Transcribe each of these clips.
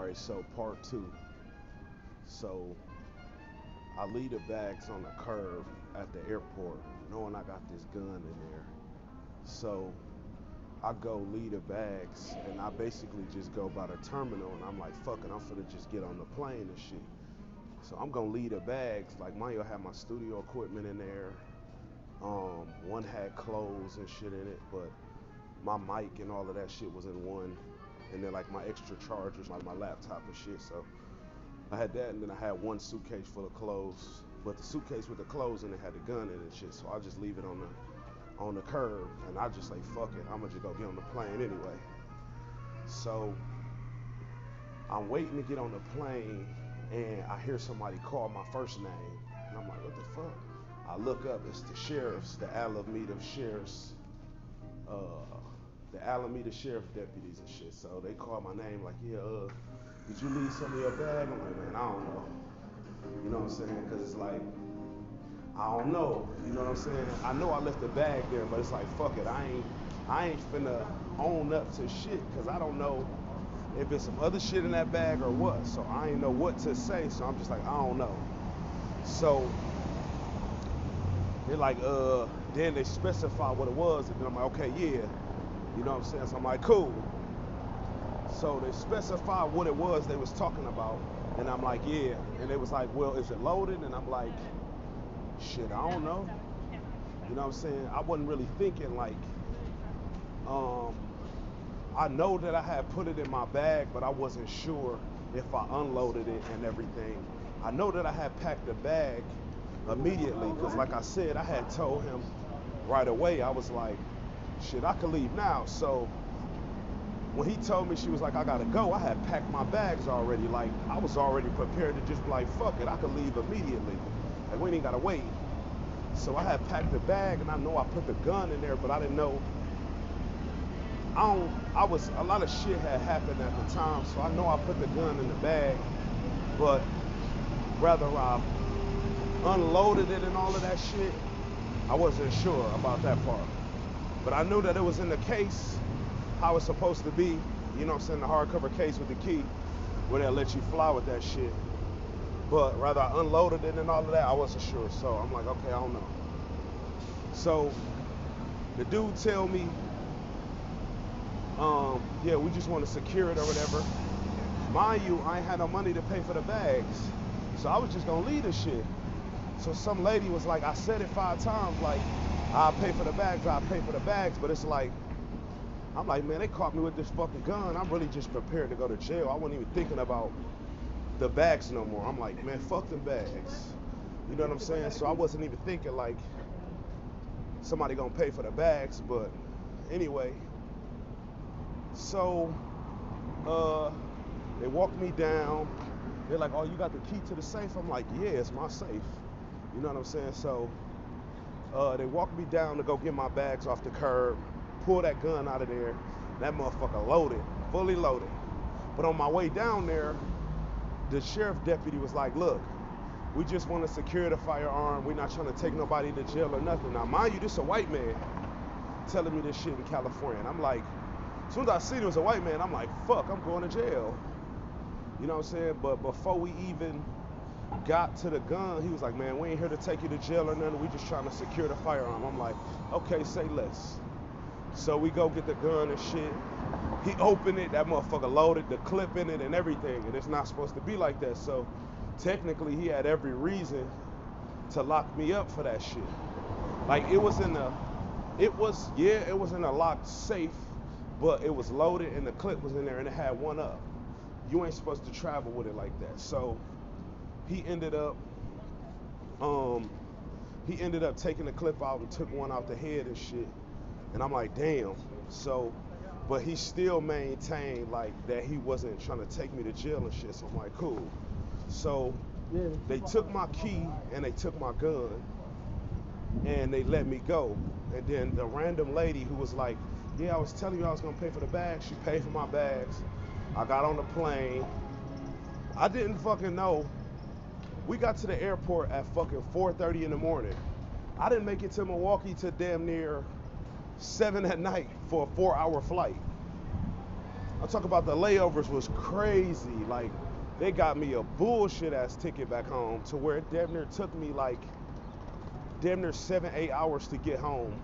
Alright, so part two. So I leave the bags on the curb at the airport, knowing I got this gun in there. So I go leave the bags and I basically just go by the terminal and I'm like, fuck it, I'm finna just get on the plane and shit. So I'm gonna leave the bags, like mine will have my studio equipment in there. One had clothes and shit in it, but my mic and all of that shit was in one. And then like my extra chargers, like my laptop and shit. So I had that, and then I had one suitcase full of clothes. But the suitcase with the clothes in it had the gun in it and shit. So I just leave it on the curb, and I just say fuck it, I'm gonna just go get on the plane anyway. So I'm waiting to get on the plane, and I hear somebody call my first name, and I'm like, what the fuck? I look up, it's the sheriffs, the Alameda sheriffs, uh, the Alameda sheriff deputies and shit. So they call my name like, yeah, did you leave some of your bag? I'm like, man, I don't know. You know what I'm saying? Because it's like, I don't know. You know what I'm saying? I know I left the bag there, but it's like, fuck it. I ain't finna own up to shit because I don't know if it's some other shit in that bag or what. So I ain't know what to say. So I'm just like, I don't know. So they're like, then they specify what it was, and then I'm like, okay, yeah. You know what I'm saying? So I'm like, cool. So they specified what it was they was talking about, and I'm like, yeah. And they was like, well, is it loaded? And I'm like, shit, I don't know. You know what I'm saying? I wasn't really thinking like, I know that I had put it in my bag, but I wasn't sure if I unloaded it and everything. I know that I had packed the bag immediately, because like I said, I had told him right away, I was like, shit, I could leave now. So when he told me, she was like, I gotta go, I had packed my bags already. Like, I was already prepared to just be like, fuck it, I could leave immediately. Like, we ain't gotta wait. So I had packed the bag, and I know I put the gun in there, but I didn't know. A lot of shit had happened at the time, so I know I put the gun in the bag, but whether I unloaded it and all of that shit, I wasn't sure about that part. But I knew that it was in the case, how it's supposed to be, you know what I'm saying, the hardcover case with the key, where they'll let you fly with that shit. But rather I unloaded it and all of that, I wasn't sure. So I'm like, okay, I don't know. So the dude tell me, yeah, we just want to secure it or whatever. Mind you, I ain't had no money to pay for the bags. So I was just gonna leave this shit. So some lady was like, I said it 5 times, like, I'll pay for the bags, I'll pay for the bags. But it's like, I'm like, man, they caught me with this fucking gun. I'm really just prepared to go to jail. I wasn't even thinking about the bags no more. I'm like, man, fuck the bags. You know what I'm saying? So I wasn't even thinking like somebody gonna pay for the bags. But anyway, so they walked me down. They're like, oh, you got the key to the safe? I'm like, yeah, it's my safe. You know what I'm saying? So they walked me down to go get my bags off the curb, pull that gun out of there. That motherfucker loaded, fully loaded. But on my way down there, the sheriff deputy was like, look, we just want to secure the firearm. We're not trying to take nobody to jail or nothing. Now, mind you, this is a white man telling me this shit in California. And I'm like, as soon as I seen it was a white man, I'm like, fuck, I'm going to jail. You know what I'm saying? But before we even got to the gun, he was like, man, we ain't here to take you to jail or nothing. We just trying to secure the firearm. I'm like, okay, say less. So we go get the gun and shit. He opened it, that motherfucker loaded the clip in it and everything, and it's not supposed to be like that. So technically he had every reason to lock me up for that shit. Like it was in a locked safe, but it was loaded and the clip was in there and it had one up. You ain't supposed to travel with it like that. So he ended up taking the clip out and took one out the head and shit. And I'm like, damn. So, but he still maintained like that he wasn't trying to take me to jail and shit. So I'm like, cool. So they took my key and they took my gun and they let me go. And then the random lady who was like, yeah, I was telling you I was gonna pay for the bags. She paid for my bags. I got on the plane. I didn't fucking know. We got to the airport at fucking 4:30 in the morning. I didn't make it to Milwaukee till damn near 7 at night for a 4-hour flight. I'm talking about the layovers was crazy. Like, they got me a bullshit ass ticket back home to where it damn near took me like damn near 7, 8 hours to get home.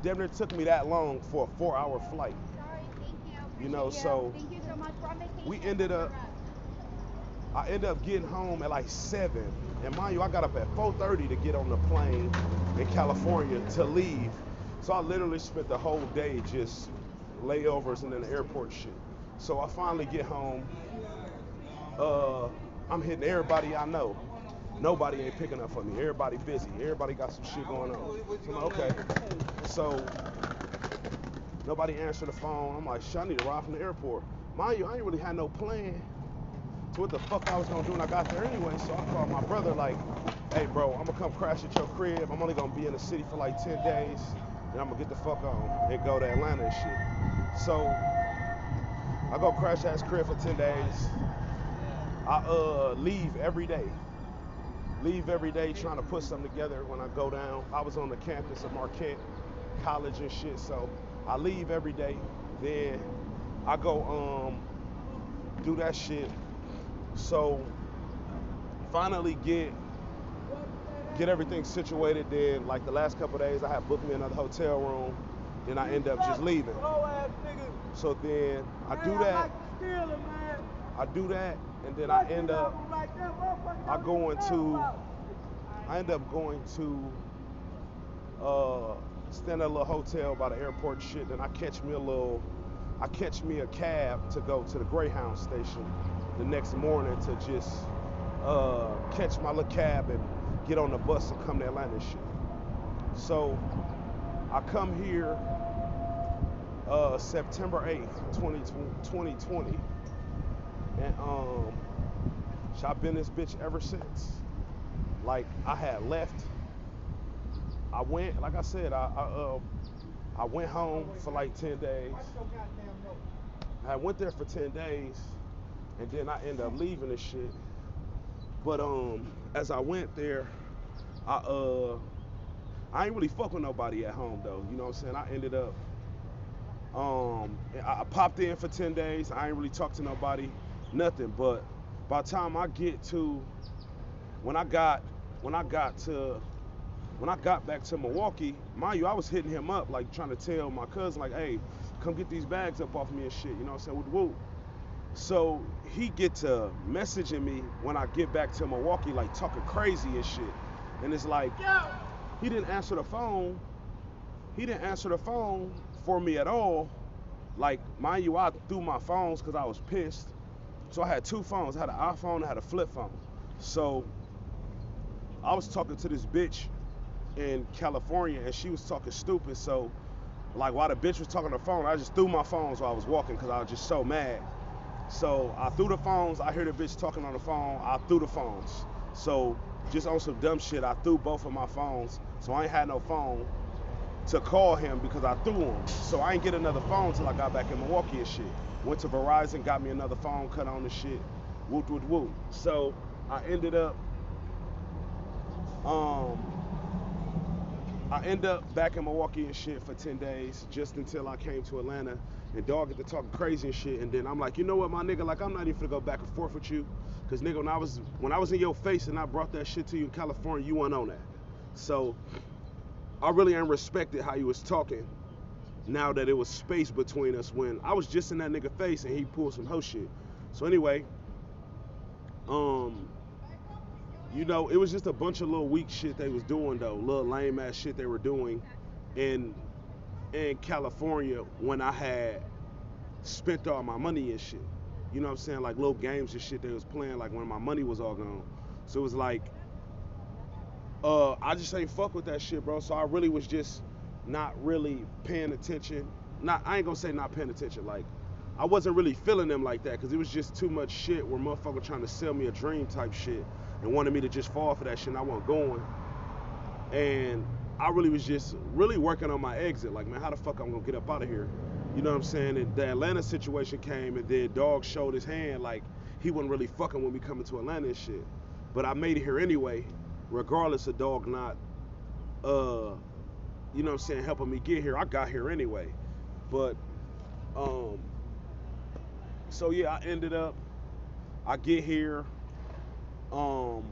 Damn near took me that long for a 4-hour flight. Sorry, thank you. You know, so Thank you so much for vacation. we ended up I ended up getting home at like 7. And mind you, I got up at 4:30 to get on the plane in California to leave. So I literally spent the whole day just layovers and then the airport shit. So I finally get home. I'm hitting everybody I know. Nobody ain't picking up for me. Everybody busy. Everybody got some shit going on. So I'm like, okay. So nobody answered the phone. I'm like, shit, I need to ride from the airport. Mind you, I ain't really had no plan to what the fuck I was gonna do when I got there anyway. So I called my brother like, hey bro, I'm gonna come crash at your crib. I'm only gonna be in the city for like 10 days. Then I'm gonna get the fuck on and go to Atlanta and shit. So I go crash at his crib for 10 days. I leave every day. Leave every day trying to put something together when I go down. I was on the campus of Marquette College and shit, so I leave every day. Then I go do that shit. So finally get everything situated. Then like the last couple of days, I had booked me another hotel room. Then I end up just leaving. So then I do that. And then I end up going to stay in a little hotel by the airport and shit. Then I catch me a cab to go to the Greyhound station the next morning to just catch my little cab and get on the bus and come to Atlanta and shit. So I come here September 8th, 2020. And I've been this bitch ever since. Like, I had left. I went, like I said, I went home for like 10 days. I went there for 10 days, and then I ended up leaving this shit. But as I went there, I ain't really fuck with nobody at home though. You know what I'm saying? I ended up I popped in for 10 days. I ain't really talked to nobody, nothing. But by the time I get to when I got back to Milwaukee, mind you, I was hitting him up, like trying to tell my cousin, like, hey, come get these bags up off me and shit, you know what I'm saying, with woo. So he get to messaging me when I get back to Milwaukee, like talking crazy and shit. And it's like, he didn't answer the phone. He didn't answer the phone for me at all. Like, mind you, I threw my phones because I was pissed. So I had two phones. I had an iPhone, I had a flip phone. So I was talking to this bitch in California and she was talking stupid. So like while the bitch was talking on the phone, I just threw my phones while I was walking because I was just so mad. So I threw the phones. I hear the bitch talking on the phone. I threw the phones. So just on some dumb shit, I threw both of my phones. So I ain't had no phone to call him because I threw them. So I ain't get another phone till I got back in Milwaukee and shit. Went to Verizon, got me another phone, cut on the shit. Whoop, whoop, whoop. So I ended up back in Milwaukee and shit for 10 days, just until I came to Atlanta and dog get to talking crazy and shit. And then I'm like, you know what, my nigga, like I'm not even gonna go back and forth with you. Cause nigga, when I was in your face and I brought that shit to you in California, you weren't on that. So I really ain't respected how you was talking now that it was space between us when I was just in that nigga face and he pulled some hoe shit. So anyway, you know, it was just a bunch of little weak shit they was doing though, little lame ass shit they were doing in California when I had spent all my money and shit. You know what I'm saying? Like little games and shit they was playing like when my money was all gone. So it was like, I just ain't fuck with that shit, bro. So I really was just not really paying attention. I ain't gonna say not paying attention. Like, I wasn't really feeling them like that because it was just too much shit where motherfucker trying to sell me a dream type shit and wanted me to just fall for that shit and I wasn't going. And I really was just really working on my exit. Like, man, how the fuck I'm gonna get up out of here? You know what I'm saying? And the Atlanta situation came and then dog showed his hand like he wasn't really fucking with me coming to Atlanta and shit. But I made it here anyway, regardless of dog not, you know what I'm saying, helping me get here. I got here anyway. But So yeah, I get here, um,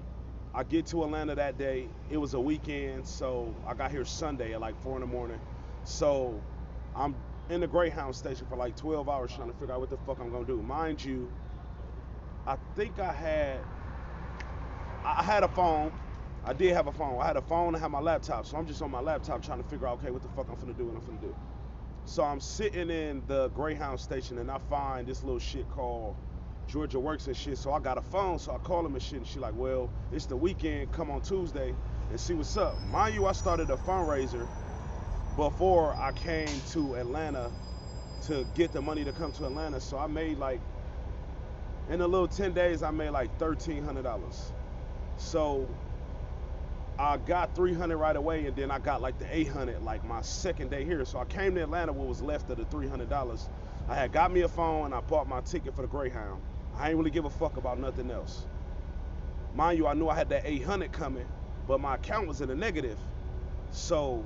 I get to Atlanta that day. It was a weekend, so I got here Sunday at like 4 in the morning. So I'm in the Greyhound station for like 12 hours trying to figure out what the fuck I'm gonna do. Mind you, I think I had a phone. I did have a phone. I had a phone and had my laptop. So I'm just on my laptop trying to figure out, okay, what the fuck I'm finna do, what I'm finna do. So I'm sitting in the Greyhound station and I find this little shit called Georgia Works and shit. So I got a phone, so I call him and shit, and she like, well, it's the weekend, come on Tuesday and see what's up. Mind you, I started a fundraiser before I came to Atlanta to get the money to come to Atlanta. So I made like, in a little 10 days, I made like $1,300. So I got 300 right away, and then I got like the 800 like my second day here. So I came to Atlanta with what was left of the $300. I had got me a phone and I bought my ticket for the Greyhound. I ain't really give a fuck about nothing else. Mind you, I knew I had that 800 coming, but my account was in the negative. So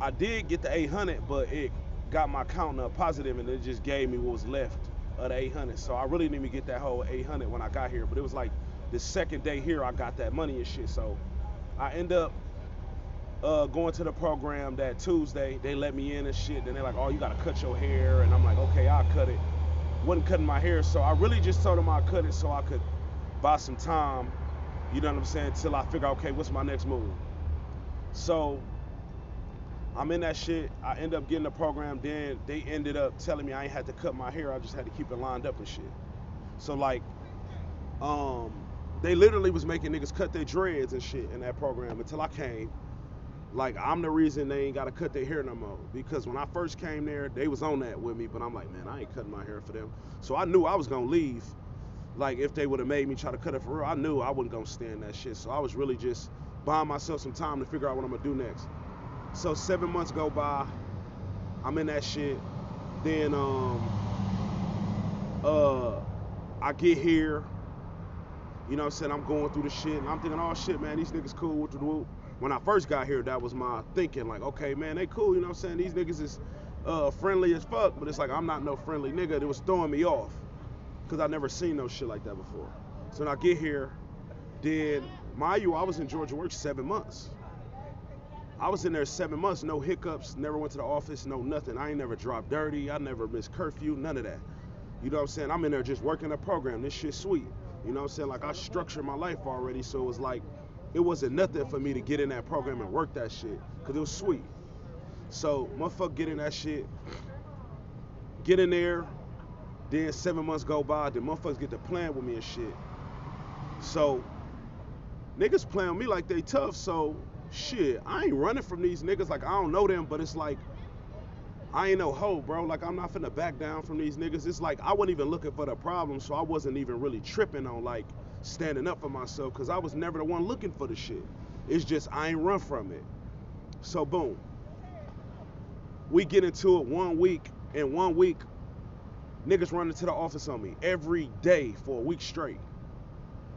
I did get the 800, but it got my account up positive, and it just gave me what was left of the 800. So I really didn't even get that whole 800 when I got here, but it was like the second day here I got that money and shit. So I end up going to the program that Tuesday. They let me in and shit. Then they're like, oh, you gotta cut your hair. And I'm like, okay, I'll cut it. Wasn't cutting my hair, so I really just told them I'd cut it so I could buy some time, you know what I'm saying, till I figure out, okay, what's my next move. So I'm in that shit. I end up getting the program. Then they ended up telling me I ain't had to cut my hair. I just had to keep it lined up and shit. So like, they literally was making niggas cut their dreads and shit in that program until I came. Like, I'm the reason they ain't gotta cut their hair no more. Because when I first came there, they was on that with me, but I'm like, man, I ain't cutting my hair for them. So I knew I was gonna leave. Like, if they would have made me try to cut it for real, I knew I wasn't gonna stand that shit. So I was really just buying myself some time to figure out what I'm gonna do next. So 7 months go by, I'm in that shit. Then I get here, you know what I'm saying, I'm going through the shit, and I'm thinking, oh shit, man, these niggas cool with the whoop. When I first got here, that was my thinking, like, okay, man, they cool, you know what I'm saying, these niggas is friendly as fuck, but it's like, I'm not no friendly nigga. It was throwing me off, because I never seen no shit like that before. So when I get here, then, mind you, I was in Georgia Works 7 months. I was in there 7 months, no hiccups, never went to the office, no nothing. I ain't never dropped dirty, I never missed curfew, none of that. You know what I'm saying? I'm in there just working a program. This shit's sweet. You know what I'm saying? Like, I structured my life already, so it was like, it wasn't nothing for me to get in that program and work that shit, because it was sweet. So, motherfucker get in that shit, get in there, then 7 months go by, then motherfuckers get to playing with me and shit. So, niggas playing with me like they tough, so, shit, I ain't running from these niggas. Like, I don't know them, but it's like, I ain't no hoe, bro. Like, I'm not finna back down from these niggas. It's like, I wasn't even looking for the problem, so I wasn't even really tripping on, like, standing up for myself, because I was never the one looking for the shit. It's just, I ain't run from it. So, boom. We get into it 1 week, and 1 week, niggas running to the office on me every day for a week straight,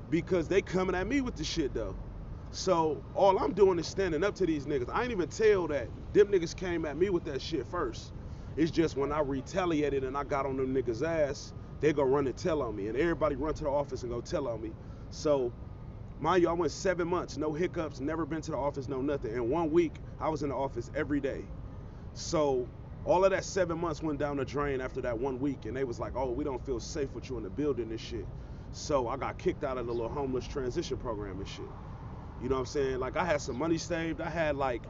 because they coming at me with the shit, though. So all I'm doing is standing up to these niggas. I ain't even tell that them niggas came at me with that shit first. It's just when I retaliated and I got on them niggas' ass, they go run and tell on me. And everybody run to the office and go tell on me. So, mind you, I went 7 months, no hiccups, never been to the office, no nothing. And 1 week, I was in the office every day. So all of that 7 months went down the drain after that 1 week. And they was like, oh, we don't feel safe with you in the building and shit. So I got kicked out of the little homeless transition program and shit. You know what I'm saying? Like, I had some money saved. I had like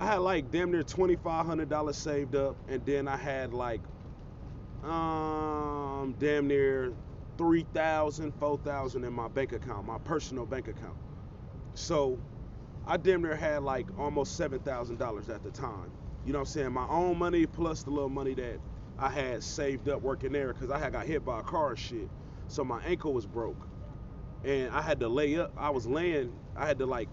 damn near $2,500 saved up, and then I had like damn near 3,000, 4,000 in my bank account, my personal bank account. So I damn near had like almost $7,000 at the time. You know what I'm saying? My own money plus the little money that I had saved up working there, because I had got hit by a car and shit. So my ankle was broke. And I had to lay up. I was laying, I had to like,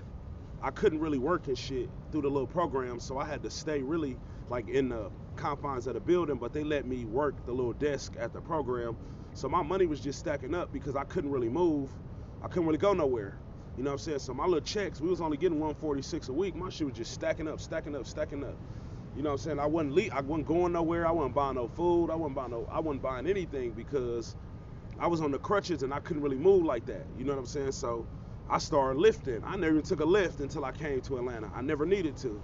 I couldn't really work and shit through the little program, so I had to stay really like in the confines of the building, but they let me work the little desk at the program. So my money was just stacking up because I couldn't really move. I couldn't really go nowhere. You know what I'm saying? So my little checks, we was only getting $146 a week. My shit was just stacking up, stacking up, stacking up. You know what I'm saying? I wasn't going nowhere. I wasn't buying no food. I wasn't buying anything because I was on the crutches and I couldn't really move like that. You know what I'm saying? So I started lifting. I never even took a lift until I came to Atlanta. I never needed to.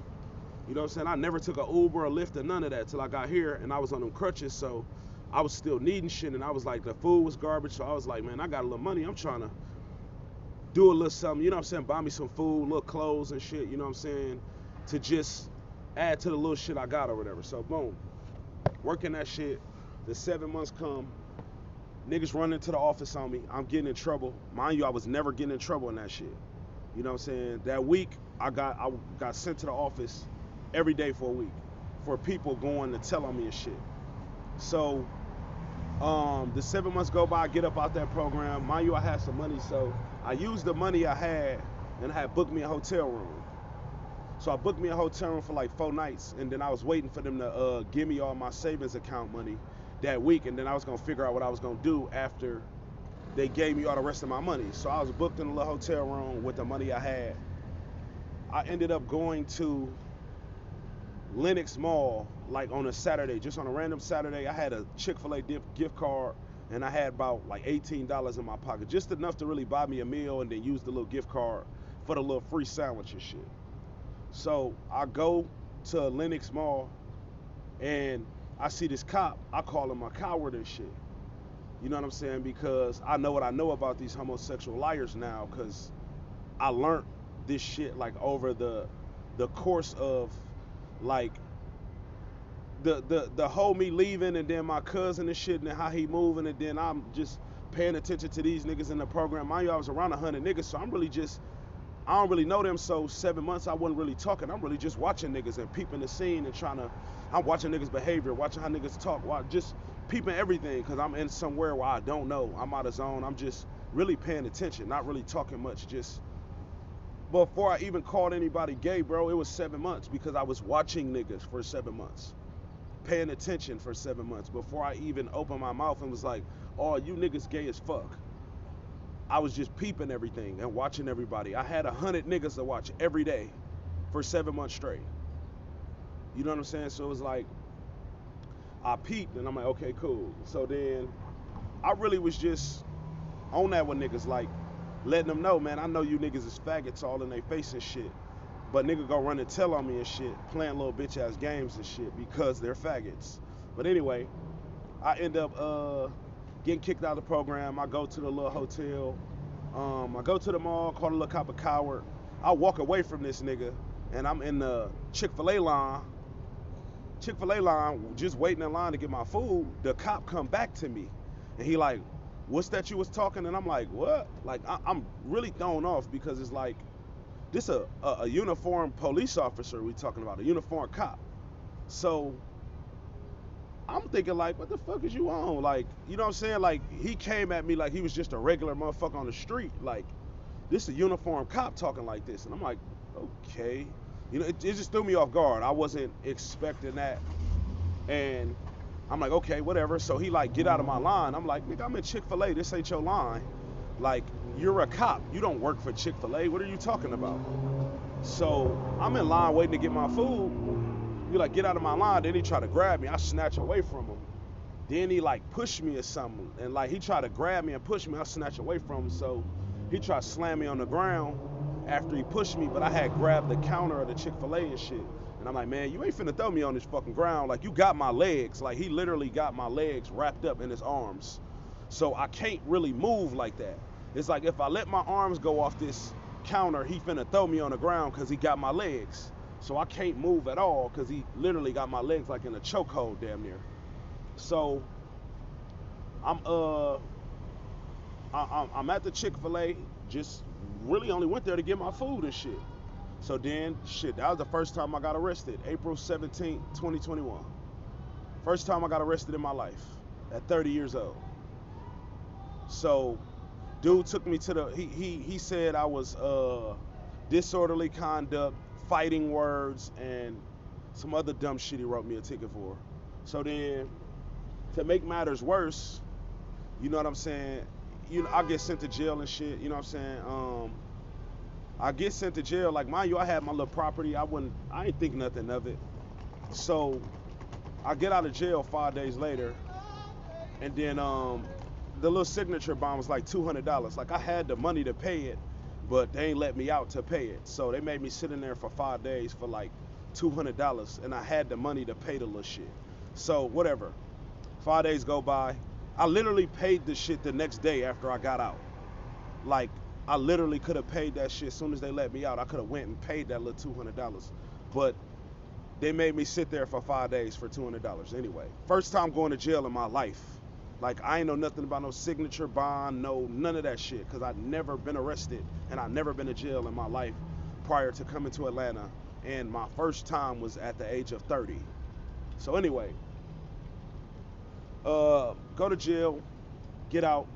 You know what I'm saying? I never took an Uber or Lyft or none of that till I got here, and I was on them crutches, so I was still needing shit, and I was like, the food was garbage, so I was like, man, I got a little money. I'm trying to do a little something, you know what I'm saying? Buy me some food, little clothes and shit, you know what I'm saying? To just add to the little shit I got or whatever. So boom, working that shit. The 7 months come, niggas run into the office on me. I'm getting in trouble. Mind you, I was never getting in trouble in that shit. You know what I'm saying? That week, I got sent to the office every day for a week for people going to tell on me and shit. So the 7 months go by, I get up out that program. Mind you, I had some money, so I used the money I had and I had booked me a hotel room. So I booked me a hotel room for like 4 nights, and then I was waiting for them to give me all my savings account money that week, and then I was gonna figure out what I was gonna do after they gave me all the rest of my money. So I was booked in a little hotel room with the money I had. I ended up going to Lenox Mall like on a Saturday, just on a random Saturday. I had a Chick-fil-A gift card, and I had about like $18 in my pocket, just enough to really buy me a meal and then use the little gift card for the little free sandwich and shit. So I go to Lenox Mall and I see this cop. I call him a coward and shit. You know what I'm saying? Because I know what I know about these homosexual liars now, because I learned this shit like over the course of like the whole me leaving, and then my cousin and shit, and how he moving, and then I'm just paying attention to these niggas in the program. Mind you, I was around 100 niggas, so I don't really know them. So 7 months I wasn't really talking. I'm really just watching niggas and peeping the scene and I'm watching niggas behavior, watching how niggas talk, just peeping everything, because I'm in somewhere where I don't know. I'm out of zone. I'm just really paying attention, not really talking much. Just before I even called anybody gay, bro, it was 7 months because I was watching niggas for 7 months, paying attention for 7 months before I even opened my mouth and was like, oh, you niggas gay as fuck. I was just peeping everything and watching everybody. I had 100 niggas to watch every day for 7 months straight. You know what I'm saying? So it was like, I peeped and I'm like, okay, cool. So then I really was just on that with niggas, like letting them know, man, I know you niggas is faggots all in their face and shit, but nigga go run and tell on me and shit, playing little bitch ass games and shit because they're faggots. But anyway, I end up getting kicked out of the program. I go to the little hotel. I go to the mall, call the little cop a coward. I walk away from this nigga, and I'm in the Chick-fil-A line, just waiting in line to get my food. The cop come back to me, and he like, what's that you was talking? And I'm like, what? Like, I'm really thrown off because it's like, this a uniformed police officer we talking about, a uniformed cop. So I'm thinking like, what the fuck is you on? Like, you know what I'm saying? Like, he came at me like he was just a regular motherfucker on the street. Like, this is a uniformed cop talking like this. And I'm like, okay. You know, it just threw me off guard. I wasn't expecting that. And I'm like, okay, whatever. So he like, get out of my line. I'm like, nigga, I'm in Chick-fil-A. This ain't your line. Like, you're a cop. You don't work for Chick-fil-A. What are you talking about? So I'm in line waiting to get my food. He like, get out of my line. Then he tried to grab me. I snatch away from him. Then he like pushed me or something. And like, he tried to grab me and push me. I snatch away from him. So he tried to slam me on the ground after he pushed me, but I had grabbed the counter of the Chick-fil-A and shit. And I'm like, man, you ain't finna throw me on this fucking ground. Like, you got my legs. Like, he literally got my legs wrapped up in his arms. So I can't really move like that. It's like, if I let my arms go off this counter, he finna throw me on the ground because he got my legs. So I can't move at all because he literally got my legs like in a chokehold damn near. So I'm at the Chick-fil-A, just really only went there to get my food and shit. So then, shit, that was the first time I got arrested, April 17th, 2021. First time I got arrested in my life at 30 years old. So dude took me to the, he said I was disorderly conduct, fighting words, and some other dumb shit he wrote me a ticket for. So then, to make matters worse, you know what I'm saying, you know, I get sent to jail and shit, you know what I'm saying, I get sent to jail, like, mind you, I had my little property, I ain't think nothing of it. So I get out of jail 5 days later, and then the little signature bond was like $200. Like I had the money to pay it, but they ain't let me out to pay it. So they made me sit in there for 5 days for like $200, and I had the money to pay the little shit. So whatever. 5 days go by. I literally paid the shit the next day after I got out. Like I literally could have paid that shit as soon as they let me out. I could have went and paid that little $200, but they made me sit there for 5 days for $200 anyway. First time going to jail in my life. Like I ain't know nothing about no signature bond, no none of that shit, cause I'd never been arrested and I'd never been to jail in my life prior to coming to Atlanta. And my first time was at the age of 30. So anyway, go to jail, get out.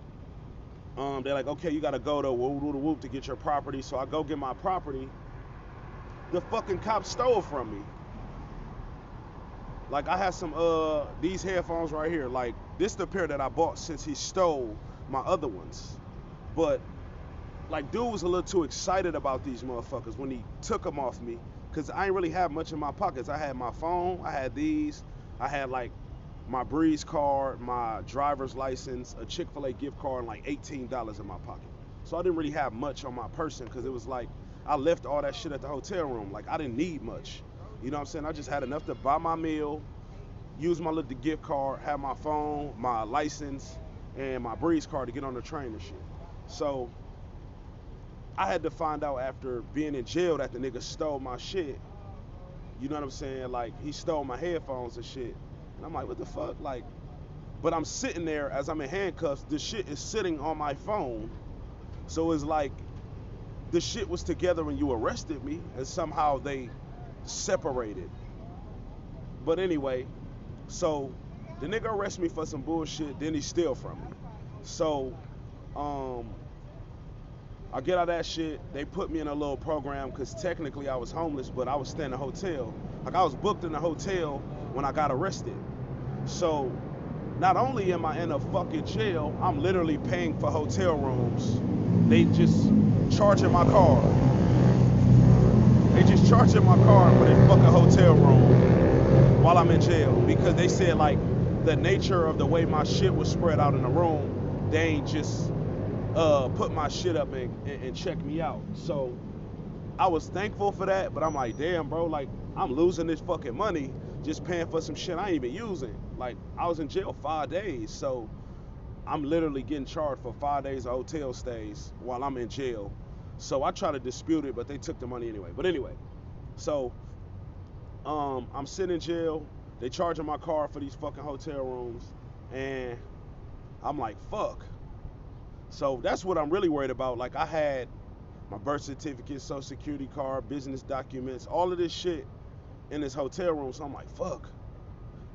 They're like, okay, you gotta go to whoop to get your property. So I go get my property. The fucking cop stole from me. Like I had some these headphones right here. Like this the pair that I bought since he stole my other ones. But like dude was a little too excited about these motherfuckers when he took them off me, cause I ain't really have much in my pockets. I had my phone, I had these, I had like my Breeze card, my driver's license, a Chick-fil-A gift card, and like $18 in my pocket. So I didn't really have much on my person, cause it was like I left all that shit at the hotel room. Like I didn't need much. You know what I'm saying? I just had enough to buy my meal, use my little gift card, have my phone, my license, and my Breeze card to get on the train and shit. So I had to find out after being in jail that the nigga stole my shit. You know what I'm saying? Like he stole my headphones and shit. And I'm like, what the fuck? Like, but I'm sitting there as I'm in handcuffs. The shit is sitting on my phone. So it's like the shit was together when you arrested me, and somehow they separated. But anyway, so the nigga arrested me for some bullshit, then he steal from me. So I get out of that shit. They put me in a little program because technically I was homeless, but I was staying in a hotel. Like I was booked in a hotel when I got arrested. So not only am I in a fucking jail, I'm literally paying for hotel rooms. They just charging my card. They just charging my card for this fucking hotel room while I'm in jail, because they said like the nature of the way my shit was spread out in the room, they ain't just put my shit up and check me out. So I was thankful for that, but I'm like, damn, bro, like I'm losing this fucking money just paying for some shit I ain't even using. Like I was in jail 5 days, so I'm literally getting charged for 5 days of hotel stays while I'm in jail. So I tried to dispute it, but they took the money anyway. But anyway, so I'm sitting in jail. They charging my car for these fucking hotel rooms, and I'm like, fuck. So that's what I'm really worried about. Like I had my birth certificate, social security card, business documents, all of this shit in this hotel room. So I'm like, fuck.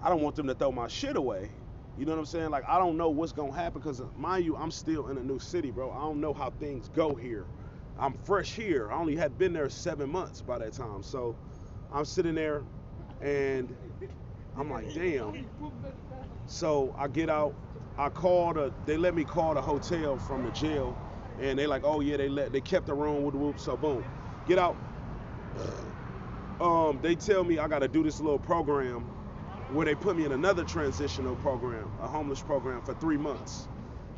I don't want them to throw my shit away. You know what I'm saying? Like I don't know what's gonna happen, because mind you, I'm still in a new city, bro. I don't know how things go here. I'm fresh here. I only had been there 7 months by that time. So I'm sitting there and I'm like, damn. So I get out. They let me call the hotel from the jail, and they like, oh yeah, they kept the room with the whoop. So boom, get out. They tell me I got to do this little program where they put me in another transitional program, a homeless program for 3 months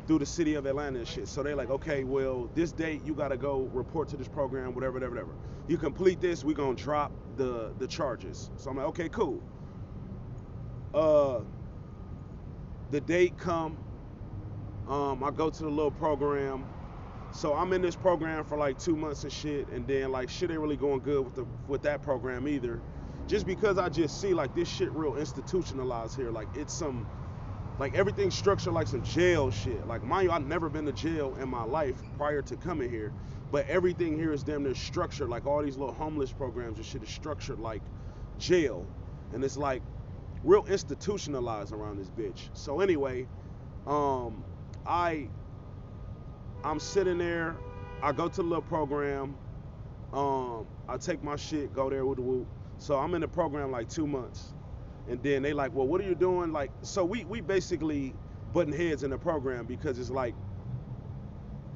through the city of Atlanta and shit. So they like, okay, well, this date you got to go report to this program, whatever. You complete this, we gonna drop the charges. So I'm like, okay, cool. The date come, I go to the little program. So I'm in this program for like 2 months and shit, and then like shit ain't really going good with that program either. Just because I just see like this shit real institutionalized here. Like it's some, like everything's structured like some jail shit. Like mind you, I've never been to jail in my life prior to coming here, but everything here is damn near structured. Like all these little homeless programs and shit is structured like jail, and it's like real institutionalized around this bitch. So anyway, I'm sitting there, I go to the little program, I take my shit, go there with the whoop. So I'm in the program like 2 months. And then they like, well, what are you doing? Like, so we basically button heads in the program, because it's like,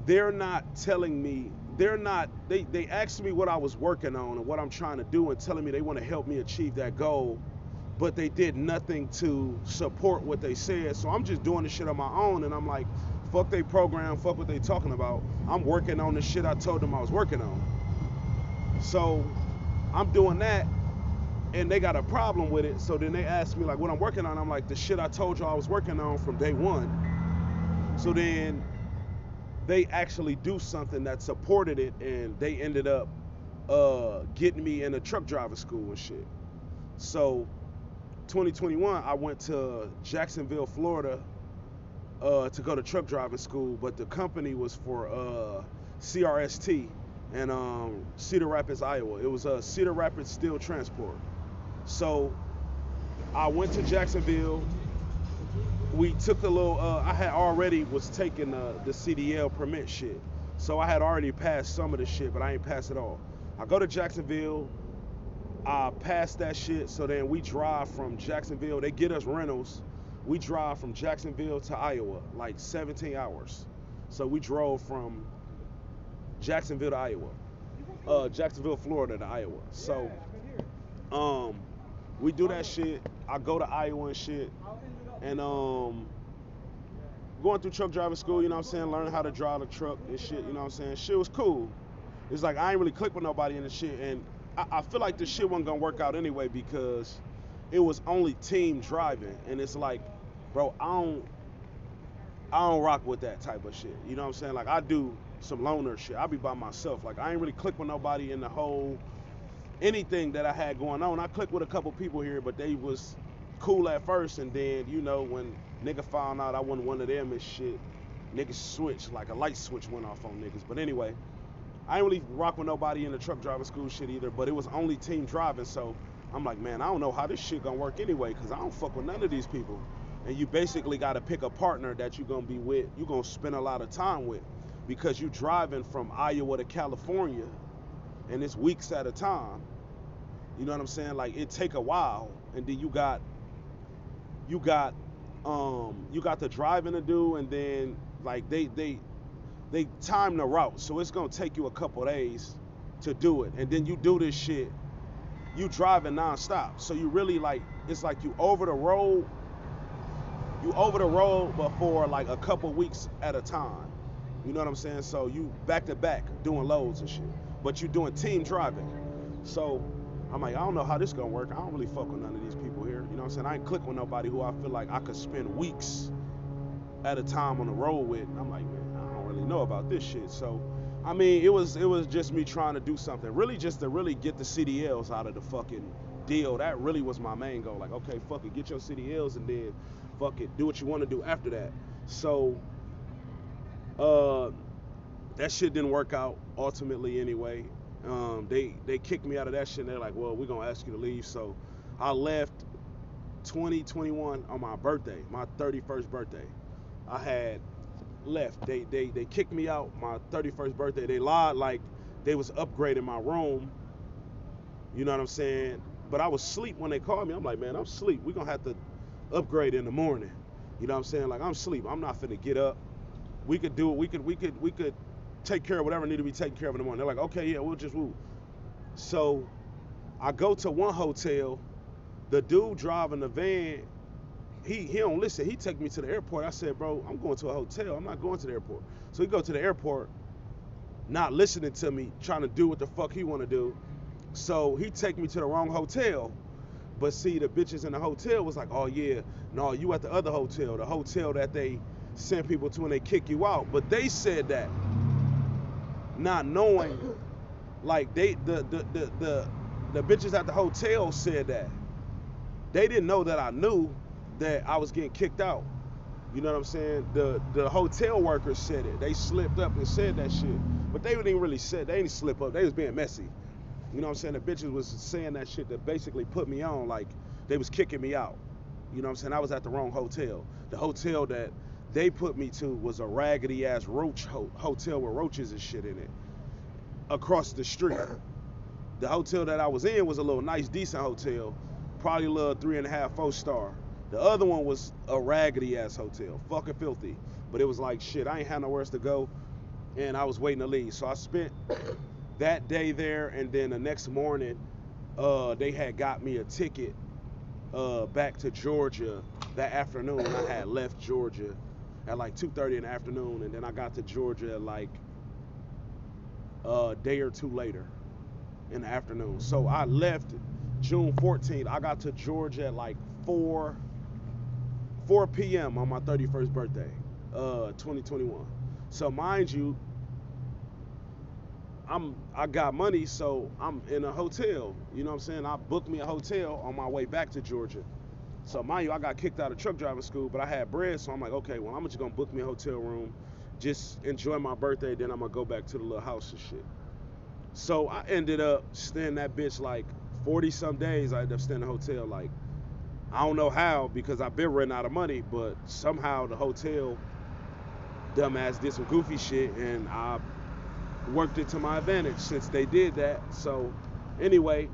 they're not telling me, they asked me what I was working on and what I'm trying to do, and telling me they want to help me achieve that goal. but they did nothing to support what they said. So I'm just doing the shit on my own, and I'm like, fuck they program, fuck what they talking about. I'm working on the shit I told them I was working on. So I'm doing that, and they got a problem with it. So then they asked me like what I'm working on. I'm like, the shit I told you I was working on from day one. So then they actually do something that supported it, and they ended up getting me in a truck driver school and shit. So 2021, I went to Jacksonville, Florida, to go to truck driving school, but the company was for CRST and Cedar Rapids, Iowa. It was Cedar Rapids Steel Transport. So I went to Jacksonville. We took a little. I had already was taking the CDL permit shit, so I had already passed some of the shit, but I ain't passed it all. I go to Jacksonville. I passed that shit, so then we drive from Jacksonville. They get us rentals. We drive from Jacksonville to Iowa, like 17 hours. So we drove from Jacksonville to Iowa, Jacksonville, Florida to Iowa. So, we do that shit. I go to Iowa and shit, and going through truck driving school, you know what I'm saying, learning how to drive a truck and shit, you know what I'm saying. Shit was cool. It's like I ain't really click with nobody in the shit, and I feel like this shit wasn't gonna work out anyway because it was only team driving, and it's like, bro, I don't rock with that type of shit. You know what I'm saying? Like I do some loner shit. I be by myself. Like I ain't really click with nobody in the whole anything that I had going on. I clicked with a couple people here, but they was cool at first, and then you know when nigga found out I wasn't one of them and shit, niggas switched, like a light switch went off on niggas. But anyway, I ain't really rock with nobody in the truck driving school shit either, but it was only team driving, so I'm like, man, I don't know how this shit gonna work anyway, because I don't fuck with none of these people. And you basically gotta pick a partner that you gonna be with, you gonna spend a lot of time with, because you driving from Iowa to California, and it's weeks at a time. You know what I'm saying? Like it take a while, and then you got the driving to do, and then like they time the route, so it's gonna take you a couple days to do it, and then you do this shit, you driving nonstop, so you really like, it's like you over the road but for like a couple weeks at a time. You know what I'm saying? So you back to back doing loads and shit, but you doing team driving. So I'm like, I don't know how this gonna work. I don't really fuck with none of these people here. You know what I'm saying? I ain't click with nobody who I feel like I could spend weeks at a time on the road with. And I'm like, man, I don't really know about this shit. So, I mean, it was just me trying to do something, really just to really get the CDLs out of the fucking deal. That really was my main goal. Like, okay, fuck it, get your CDLs, and then fuck it, do what you want to do after that. So, that shit didn't work out ultimately anyway. They kicked me out of that shit, and they're like, well, we're gonna ask you to leave. So I left 2021 on my birthday, my 31st birthday. I had left. They kicked me out my 31st birthday. They lied like they was upgrading my room. You know what I'm saying? But I was asleep when they called me. I'm like, man, I'm asleep. We're gonna have to upgrade in the morning. You know what I'm saying? Like I'm asleep. I'm not finna get up. We could do it. We could take care of whatever need to be taken care of in the morning. They're like, okay, yeah, we'll just move. So I go to one hotel. The dude driving the van, he don't listen. He take me to the airport. I said, bro, I'm going to a hotel. I'm not going to the airport. So he go to the airport, not listening to me, trying to do what the fuck he want to do. So he take me to the wrong hotel. But see, the bitches in the hotel was like, oh yeah, no, you at the other hotel, the hotel that they send people to and they kick you out. But they said that, not knowing, like the bitches at the hotel said that. They didn't know that I knew that I was getting kicked out. You know what I'm saying? The hotel workers said it. They slipped up and said that shit. But they didn't really say, they didn't slip up. They was being messy. You know what I'm saying? The bitches was saying that shit to basically put me on, like they was kicking me out. You know what I'm saying? I was at the wrong hotel. The hotel that they put me to was a raggedy ass roach hotel with roaches and shit in it across the street. The hotel that I was in was a little nice, decent hotel, probably a little 3.5, 4-star. The other one was a raggedy ass hotel, fucking filthy. But it was like shit, I ain't had nowhere else to go, and I was waiting to leave. So I spent that day there, and then the next morning, they had got me a ticket back to Georgia that afternoon. I had left Georgia at like 2:30 in the afternoon, and then I got to Georgia at like a day or two later in the afternoon. So I left June 14th. I got to Georgia at like 4 p.m. on my 31st birthday, 2021. So mind you, I got money, so I'm in a hotel. You know what I'm saying? I booked me a hotel on my way back to Georgia. So mind you, I got kicked out of truck driving school, but I had bread, so I'm like, okay, well, I'm just gonna book me a hotel room, just enjoy my birthday, then I'm gonna go back to the little house and shit. So I ended up staying that bitch like 40 some days. I ended up staying in the hotel like, I don't know how, because I've been running out of money, but somehow the hotel dumbass did some goofy shit, and I worked it to my advantage since they did that. So anyway,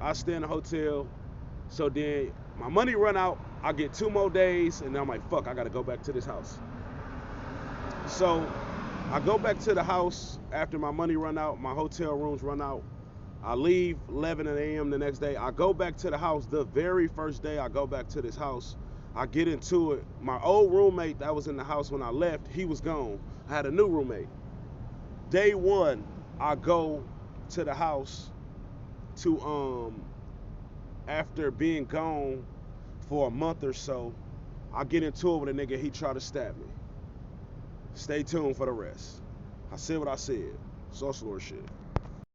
I stay in the hotel. So then my money run out. I get 2 more days, and then I'm like, fuck, I gotta go back to this house. So I go back to the house after my money run out, my hotel rooms run out. I leave 11 a.m. the next day. I go back to the house. The very first day I go back to this house, I get into it. My old roommate that was in the house when I left, he was gone. I had a new roommate. Day one, I go to the house to after being gone for a month or so, I get into it with a nigga, he tried to stab me. Stay tuned for the rest. I said what I said. Social shit.